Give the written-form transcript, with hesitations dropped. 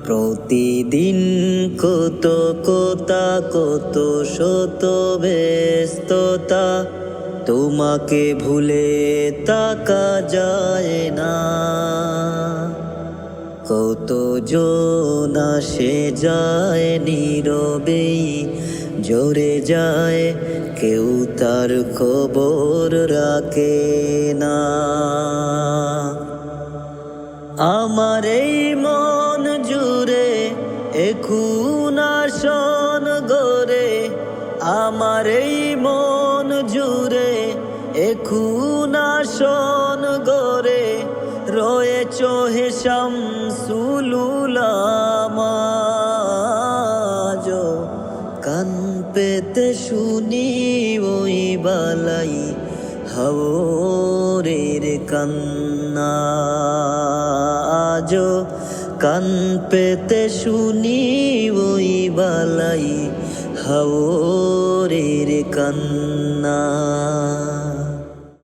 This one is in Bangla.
প্রতিদিন কত কোতা কত শত ব্যস্ততা, তোমাকে ভুলে তাকা যায় না। কত জন আসে যায় নীরবেই, জোরে যায় কেউ তার খবর রাখে না। আমার এই মন জুড়ে এখন আসন গড়ে, আমার এই মন জুড়ে এখন আসন গড়ে, রয়েছ হে শামসুল উলামা। আজো কান পেতে শুনি ওই বালাই হাওরের কান্না। আজো কান পেতে শুনি ওই বালাই হাওরের কান্না।